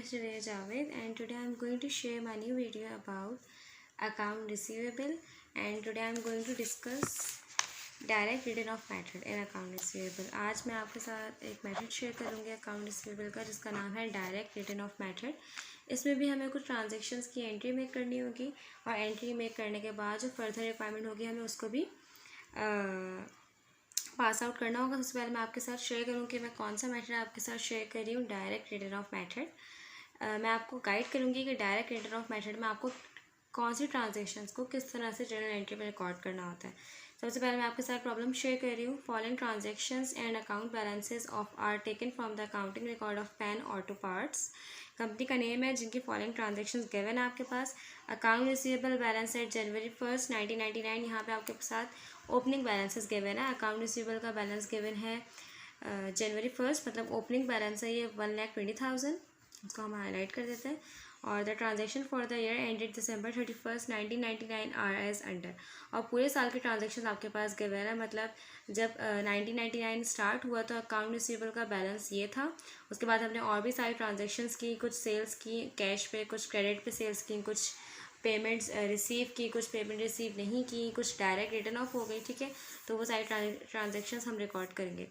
is Shreya Javed, and today I am going to share my new video about account receivable, and today I am going to discuss direct return of method in account receivable. आज मैं आपके साथ एक method share करूंगी account receivable का, जिसका नाम है डायरेक्ट रिटर्न ऑफ मेथड। इसमें भी हमें कुछ ट्रांजैक्शंस की एंट्री मेक करनी होगी, और एंट्री मेक करने के बाद जो फर्दर रिक्वायरमेंट होगी हमें उसको भी पास आउट करना होगा। सबसे पहले मैं आपके साथ शेयर करूँ कि मैं कौन सा मेथड आपके साथ शेयर कर रही हूँ, डायरेक्ट रिटर्न ऑफ मेथड। मैं आपको गाइड करूँगी कि डायरेक्ट रिटर्न ऑफ मेथड में आपको कौन सी ट्रांजैक्शंस को किस तरह से जर्नल एंट्री में रिकॉर्ड करना होता है। सबसे पहले मैं आपके साथ प्रॉब्लम शेयर कर रही हूँ। Following transactions and account balances of are taken from the accounting record of Pen Auto Parts. Company का नेम है जिनकी फॉलोइंग ट्रांजैक्शंस गिवन है आपके पास। Account receivable balance at January 1, 1999। यहाँ पे आपके साथ ओपनिंग बैलेंसेस गिवन है। अकाउंट रिसीवेबल का बैलेंस गिवन है जनवरी 1, मतलब ओपनिंग बैलेंस है ये 1,20,000। उसको हम हाईलाइट कर देते हैं। और the transaction for the year ended December 31, 1999 are as under. और पूरे साल के ट्रांजैक्शन आपके पास गिवन है, मतलब जब 1999 स्टार्ट हुआ तो अकाउंट रिसीवेबल का बैलेंस ये था। उसके बाद हमने और भी सारी ट्रांजैक्शंस की, कुछ सेल्स की कैश पे, कुछ क्रेडिट पे सेल्स की, कुछ पेमेंट्स रिसीव की, कुछ पेमेंट रिसीव नहीं की, कुछ डायरेक्ट रिटर्न ऑफ हो गई। ठीक है, तो वो सारी ट्रांजैक्शंस हम रिकॉर्ड करेंगे।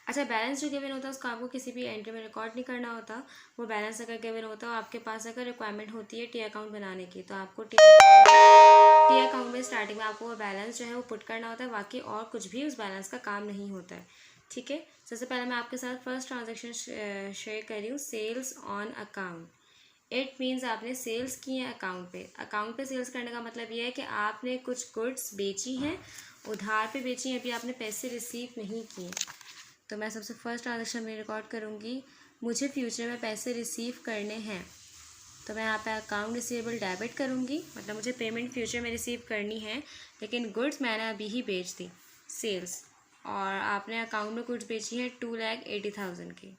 अच्छा, बैलेंस जो गिवन होता है उसका आपको किसी भी एंट्री में रिकॉर्ड नहीं करना होता। वो बैलेंस अगर गिवन होता है, आपके पास अगर रिक्वायरमेंट होती है टी अकाउंट बनाने की, तो आपको टी अकाउंट में स्टार्टिंग में आपको वो बैलेंस जो है वो पुट करना होता है। बाकी और कुछ भी उस बैलेंस का काम नहीं होता है। ठीक है, सबसे पहले मैं आपके साथ फर्स्ट ट्रांजेक्शन शेयर कर रही हूँ, sales on account. It means आपने सेल्स की है अकाउंट पे। अकाउंट पे सेल्स करने का मतलब ये है कि आपने कुछ गुड्स बेची हैं, उधार पे बेची हैं, अभी आपने पैसे रिसीव नहीं किए। तो मैं सबसे फर्स्ट ट्रांजेक्शन में रिकॉर्ड करूँगी, मुझे फ्यूचर में पैसे रिसीव करने हैं। तो मैं यहाँ पे अकाउंट रिसीवेबल डेबिट करूँगी, मतलब मुझे पेमेंट फ्यूचर में रिसीव करनी है, लेकिन गुड्स मैंने अभी ही बेच दी, सेल्स। और आपने अकाउंट में गुड्स बेची है 2,80,000 की।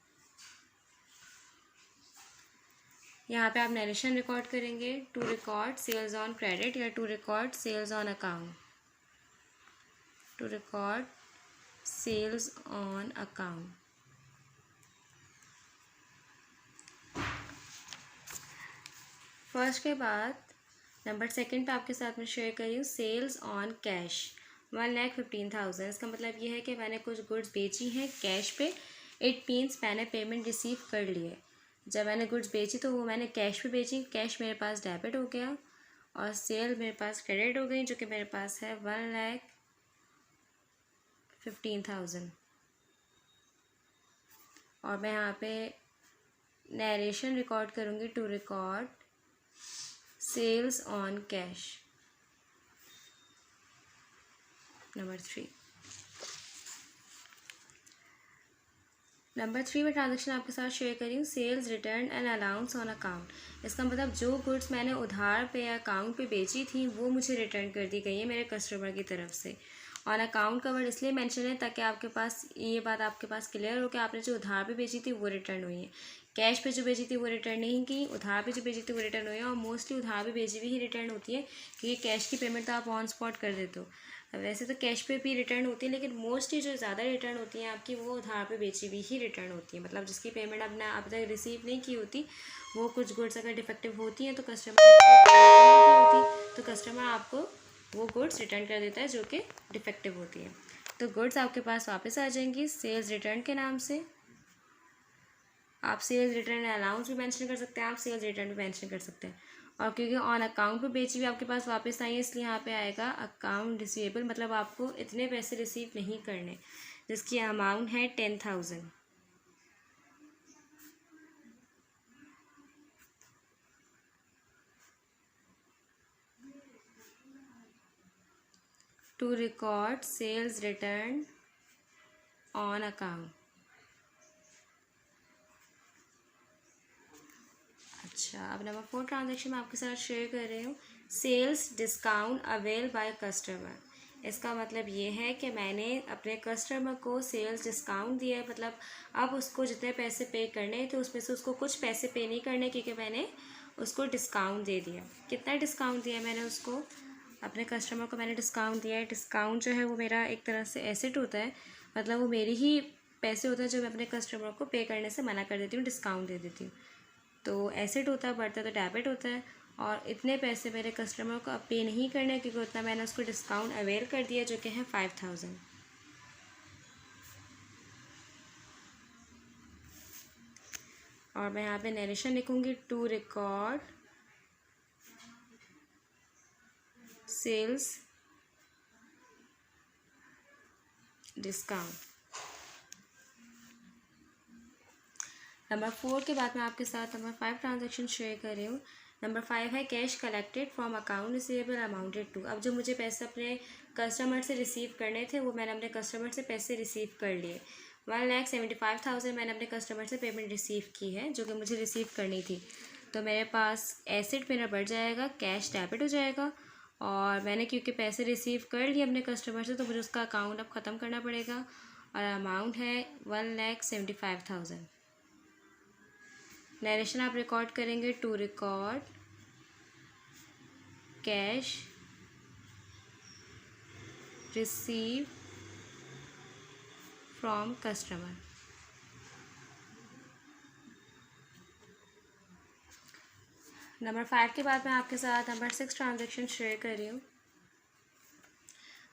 यहाँ पे आप नरेशन रिकॉर्ड करेंगे, to record sales on credit या to record sales on account. To record sales on account. First के बाद नंबर सेकंड पे आपके साथ में शेयर करी हूँ, सेल्स ऑन कैश 1,15,000। इसका मतलब ये है कि मैंने कुछ गुड्स बेची हैं कैश पे। इट मीन्स मैंने पेमेंट रिसीव कर ली है। जब मैंने गुड्स बेची तो वो मैंने कैश पे बेची, कैश मेरे पास डेबिट हो गया, और सेल मेरे पास क्रेडिट हो गई, जो कि मेरे पास है 1,15,000। और मैं यहाँ पे नरेशन रिकॉर्ड करूँगी, to record sales on cash number 3। Number 3 में ट्रांजेक्शन आपके साथ शेयर करी हूँ, sales return and allowance on account. इसका मतलब जो गुड्स मैंने उधार पे या अकाउंट पे बेची थी वो मुझे रिटर्न कर दी गई है मेरे कस्टमर की तरफ से। ऑन अकाउंट का वर्ड इसलिए मेंशन है ताकि आपके पास ये बात आपके पास क्लियर हो कि आपने जो उधार पे बेची थी वो रिटर्न हुई है, कैश पे जो बेची थी वो रिटर्न नहीं की, उधार पे जो बेची थी वो रिटर्न हुई है। और मोस्टली उधार पे बेची हुई ही रिटर्न होती है, क्योंकि कैश की पेमेंट तो आप ऑन स्पॉट कर देते हो। वैसे तो कैश पे भी रिटर्न होती है, लेकिन मोस्टली जो ज़्यादा रिटर्न होती हैं आपकी वो उधार पे बेची हुई ही रिटर्न होती है। मतलब जिसकी पेमेंट आपने अब तक रिसीव नहीं की होती, वो कुछ गुड्स अगर डिफेक्टिव होती हैं तो कस्टमर आपको वो गुड्स रिटर्न कर देता है जो कि डिफेक्टिव होती है। तो गुड्स आपके पास वापस आ जाएंगी सेल्स रिटर्न के नाम से। आप सेल्स रिटर्न अलाउंस भी मेंशन कर सकते हैं, आप सेल्स रिटर्न भी मेंशन कर सकते हैं। और क्योंकि ऑन अकाउंट पे बेची हुई आपके पास वापस आई है, इसलिए यहाँ पे आएगा अकाउंट रिसीवेबल, मतलब आपको इतने पैसे रिसीव नहीं करने, जिसकी अमाउंट है 10,000। To record sales return on account. अच्छा, अब नंबर 4 ट्रांजेक्शन मैं आपके साथ शेयर कर रही हूँ, sales discount avail by customer. इसका मतलब ये है कि मैंने अपने कस्टमर को सेल्स डिस्काउंट दिया है, मतलब अब उसको जितने पैसे पे करने थे उसमें से उसको कुछ पैसे पे नहीं करने, क्योंकि मैंने उसको डिस्काउंट दे दिया। कितना डिस्काउंट दिया मैंने उसको, अपने कस्टमर को मैंने डिस्काउंट दिया है। डिस्काउंट जो है वो मेरा एक तरह से एसेट होता है, मतलब वो मेरी ही पैसे होते हैं जो मैं अपने कस्टमर को पे करने से मना कर देती हूँ, डिस्काउंट दे देती हूँ। तो एसेट होता है, बढ़ता है तो डेबिट होता है। और इतने पैसे मेरे कस्टमर को अब पे नहीं करने, क्योंकि उतना मैंने उसको डिस्काउंट अवेल कर दिया, जो कि है 5000। और मैं यहाँ पे नरेशन लिखूँगी, to record sales discount. Number 4 के बाद मैं आपके साथ नंबर 5 ट्रांजैक्शन शेयर कर रही हूँ। नंबर 5 है cash collected from account receivable amounted to. अब जो मुझे पैसे अपने कस्टमर से रिसीव करने थे, वो मैंने अपने कस्टमर से पैसे रिसीव कर लिए। 1,75,000 मैंने अपने कस्टमर से पेमेंट रिसीव की है, जो कि मुझे रिसीव करनी थी। तो मेरे पास एसेट मेरा बढ़ जाएगा, कैश डेबिट हो जाएगा। और मैंने क्योंकि पैसे रिसीव कर लिए अपने कस्टमर से, तो मुझे उसका अकाउंट अब ख़त्म करना पड़ेगा। और अमाउंट है 1,75,000। नरेशन आप रिकॉर्ड करेंगे, to record cash receive from customer. Number 5 के बाद मैं आपके साथ नंबर 6 ट्रांजैक्शन शेयर कर रही हूँ।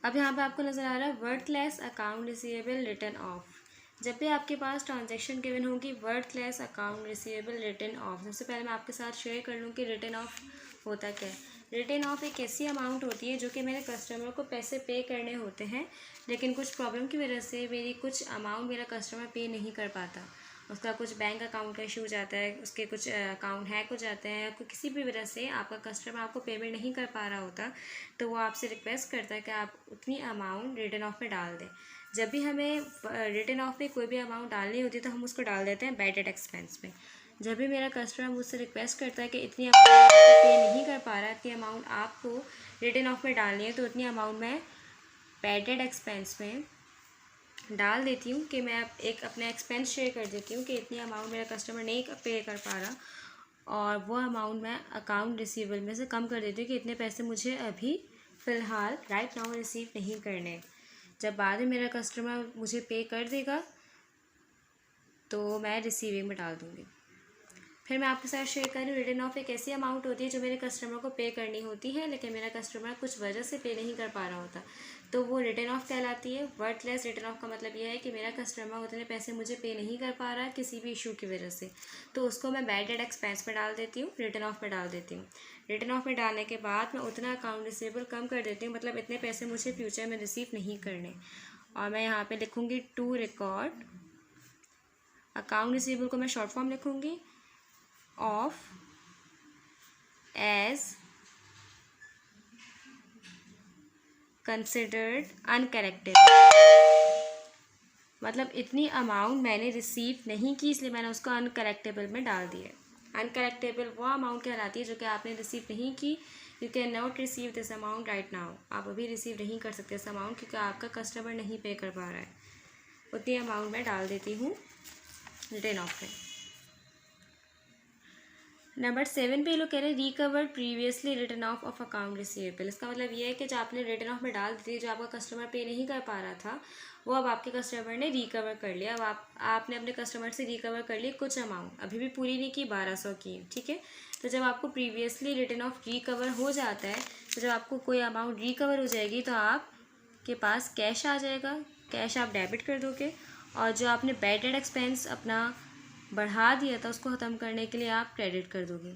अब यहाँ पे आपको नज़र आ रहा है worthless account receivable return of. जब भी आपके पास ट्रांजैक्शन गिवन होगी worthless account receivable return of, सबसे पहले मैं आपके साथ शेयर कर लूँ कि रिटर्न ऑफ होता क्या है। रिटर्न ऑफ एक ऐसी अमाउंट होती है जो कि मेरे कस्टमर को पैसे पे करने होते हैं, लेकिन कुछ प्रॉब्लम की वजह से मेरी कुछ अमाउंट मेरा कस्टमर पे नहीं कर पाता। उसका कुछ बैंक अकाउंट का इशू हो जाता है, उसके कुछ अकाउंट हैक हो जाते हैं, या किसी भी वजह से आपका कस्टमर आपको पेमेंट नहीं कर पा रहा होता, तो वो आपसे रिक्वेस्ट करता है कि आप उतनी अमाउंट रिटर्न ऑफ में डाल दें। जब भी हमें रिटर्न ऑफ में कोई भी अमाउंट डालनी होती है तो हम उसको डाल देते हैं बैड डेट एक्सपेंस में। जब भी मेरा कस्टमर मुझसे रिक्वेस्ट करता है कि इतनी अमाउंट पे नहीं कर पा रहा है, इतनी अमाउंट आपको रिटर्न ऑफ में डालनी है, तो उतनी अमाउंट मैं बैड डेट एक्सपेंस में डाल देती हूँ कि मैं एक अपना एक्सपेंस शेयर कर देती हूँ कि इतनी अमाउंट मेरा कस्टमर नहीं पे कर पा रहा, और वो अमाउंट मैं अकाउंट रिसीवेबल में से कम कर देती हूँ कि इतने पैसे मुझे अभी फ़िलहाल राइट नाउ रिसीव नहीं करने। जब बाद में मेरा कस्टमर मुझे पे कर देगा तो मैं रिसीविंग में डाल दूँगी। फिर मैं आपके साथ शेयर कर रही हूँ रिटर्न ऑफ एक ऐसी अमाउंट होती है जो मेरे कस्टमर को पे करनी होती है, लेकिन मेरा कस्टमर कुछ वजह से पे नहीं कर पा रहा होता, तो वो रिटर्न ऑफ कहलाती है। वर्थलेस रिटर्न ऑफ का मतलब यह है कि मेरा कस्टमर उतने पैसे मुझे पे नहीं कर पा रहा है किसी भी इशू की वजह से, तो उसको मैं बैड डेट एक्सपेंस में डाल देती हूँ, रिटर्न ऑफ में डाल देती हूँ। रिटर्न ऑफ में डालने के बाद मैं उतना अकाउंट रिसीवेबल कम कर देती हूँ, मतलब इतने पैसे मुझे फ्यूचर में रिसीव नहीं करने। और मैं यहाँ पर लिखूँगी टू रिकॉर्ड अकाउंट रिसीवेबल को मैं शॉर्ट फॉर्म लिखूँगी ऑफ एज कंसिडर्ड अनकरेक्टेड। मतलब इतनी अमाउंट मैंने रिसीव नहीं की, इसलिए मैंने उसको अनकरेक्टेबल में डाल दिया। अनकरेक्टेबल वो अमाउंट कहलाती है जो कि आपने रिसीव नहीं की। You can not receive this amount right now. आप अभी रिसीव नहीं कर सकते इस अमाउंट, क्योंकि आपका कस्टमर नहीं पे कर पा रहा है। उतनी अमाउंट मैं डाल देती हूँ रिटर्न ऑफ में। नंबर 7 पे ये लोग कह रहे हैं recovered previously return of account receivable. इसका मतलब ये है कि जो आपने रिटर्न ऑफ में डाल दी थी, जो आपका कस्टमर पे नहीं कर पा रहा था, वो अब आपके कस्टमर ने रिकवर कर लिया। अब आपने अपने कस्टमर से रिकवर कर ली कुछ अमाउंट, अभी भी पूरी नहीं की, 1200 की, ठीक है। तो जब आपको प्रीवियसली रिटर्न ऑफ रिकवर हो जाता है, तो जब आपको कोई अमाउंट रिकवर हो जाएगी तो आपके पास कैश आ जाएगा, कैश आप डेबिट कर दोगे। और जो आपने बैड डेट एक्सपेंस अपना बढ़ा दिया था उसको ख़त्म करने के लिए आप क्रेडिट कर दोगे।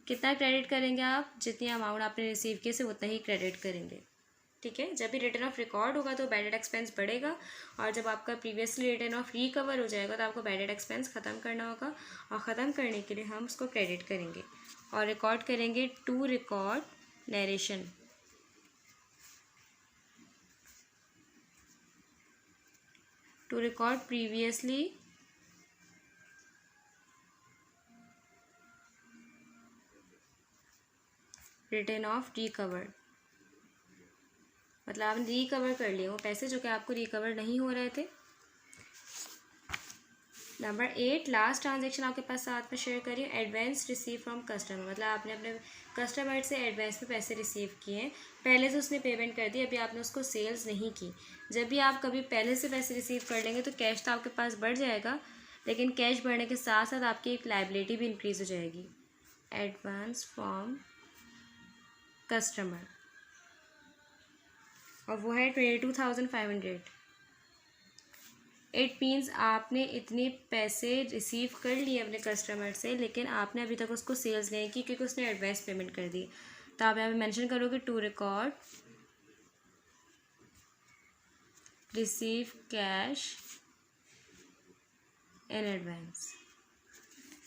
कितना क्रेडिट करेंगे आप? जितनी अमाउंट आपने रिसीव की से उतना ही क्रेडिट करेंगे, ठीक है। जब भी रिटर्न ऑफ रिकॉर्ड होगा तो बैड डेट एक्सपेंस बढ़ेगा, और जब आपका प्रीवियसली रिटर्न ऑफ रिकवर हो जाएगा तो आपको बैड डेट एक्सपेंस ख़त्म करना होगा, और ख़त्म करने के लिए हम उसको क्रेडिट करेंगे और रिकॉर्ड करेंगे to record narration. To record previously return of recovered, मतलब आपने रिकवर कर लिए वो पैसे जो कि आपको रिकवर नहीं हो रहे थे। नंबर 8 लास्ट ट्रांजैक्शन आपके पास साथ में शेयर करिए, एडवांस रिसीव फ्रॉम कस्टमर। मतलब आपने अपने कस्टमर से एडवांस में पैसे रिसीव किए हैं, पहले से उसने पेमेंट कर दी, अभी आपने उसको सेल्स नहीं की। जब भी आप कभी पहले से पैसे रिसीव कर लेंगे तो कैश तो आपके पास बढ़ जाएगा, लेकिन कैश बढ़ने के साथ साथ आपकी एक लाइबिलिटी भी इंक्रीज़ हो जाएगी। एडवांस फ्रॉम कस्टमर, और वो है 22,500। इट मीन्स आपने इतने पैसे रिसीव कर लिए अपने कस्टमर से, लेकिन आपने अभी तक उसको सेल्स नहीं की क्योंकि उसने एडवांस पेमेंट कर दी। तो आप यहाँ पे मेंशन करोगे to record receive cash in advance.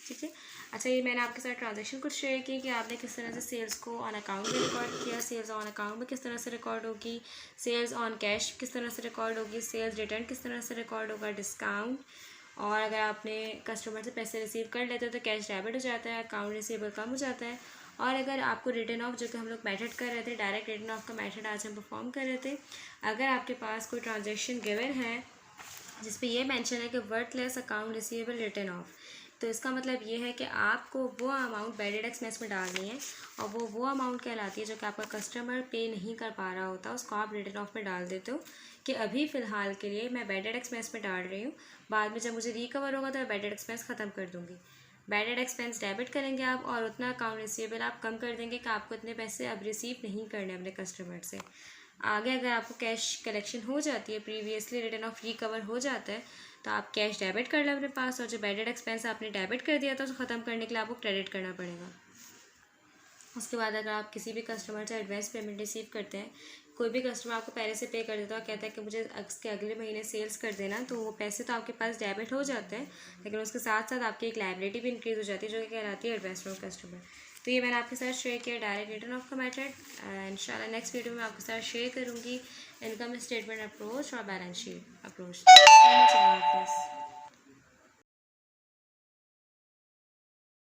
ठीक है। अच्छा, ये मैंने आपके साथ ट्रांजैक्शन कुछ शेयर की कि आपने किस तरह से सेल्स को ऑन अकाउंट में रिकॉर्ड किया, सेल्स ऑन अकाउंट में किस तरह से रिकॉर्ड होगी, सेल्स ऑन कैश किस तरह से रिकॉर्ड होगी, सेल्स रिटर्न किस तरह से रिकॉर्ड होगा, डिस्काउंट, और अगर आपने कस्टमर से पैसे रिसीव कर लेते हो तो कैश डेबिट हो जाता है, अकाउंट रिसीवेबल कम हो जाता है। और अगर आपको रिटर्न ऑफ, जो कि हम लोग मेथड कर रहे थे, डायरेक्ट रिटर्न ऑफ का मेथड आज हम परफॉर्म कर रहे थे, अगर आपके पास कोई ट्रांजेक्शन गिवन है जिस पे ये मेंशन है कि worthless account receivable return of, तो इसका मतलब ये है कि आपको वो अमाउंट बैडेड एक्सपेंस में डालनी है, और वो अमाउंट कहलाती है जो कि आपका कस्टमर पे नहीं कर पा रहा होता, उसको आप रिटर्न ऑफ में डाल देते हो कि अभी फ़िलहाल के लिए मैं बैडेड एक्सपेंस में डाल रही हूँ, बाद में जब मुझे रिकवर होगा तो मैं बैडेड एक्सपेंस ख़त्म कर दूँगी। बैडेड एक्सपेंस डेबिट करेंगे आप, और उतना अकाउंट रिसीवेबल आप कम कर देंगे कि आपको इतने पैसे अब रिसीव नहीं करने अपने कस्टमर से। आगे अगर आपको कैश कलेक्शन हो जाती है, प्रीवियसली रिटर्न ऑफ रिकवर हो जाता है, तो आप कैश डेबिट कर लें अपने पास, और जो बैडेड एक्सपेंस आपने डेबिट कर दिया था उसको ख़त्म करने के लिए आपको क्रेडिट करना पड़ेगा। उसके बाद अगर आप किसी भी कस्टमर से एडवांस पेमेंट रिसीव करते हैं, कोई भी कस्टमर आपको पहले से पे कर देता है और कहता है कि मुझे इसके अगले महीने सेल्स कर देना, तो वो पैसे तो आपके पास डेबिट हो जाते हैं, लेकिन उसके साथ साथ आपकी एक लायबिलिटी भी इंक्रीज़ हो जाती है जो कि कहलाती है एडवांस फ्रॉम कस्टमर। तो ये मैंने आपके साथ शेयर किया डायरेक्ट रिटर्न ऑफ का मेथड। इंशाल्लाह नेक्स्ट वीडियो में आपके साथ शेयर करूँगी इनकम स्टेटमेंट अप्रोच और बैलेंस शीट अप्रोच।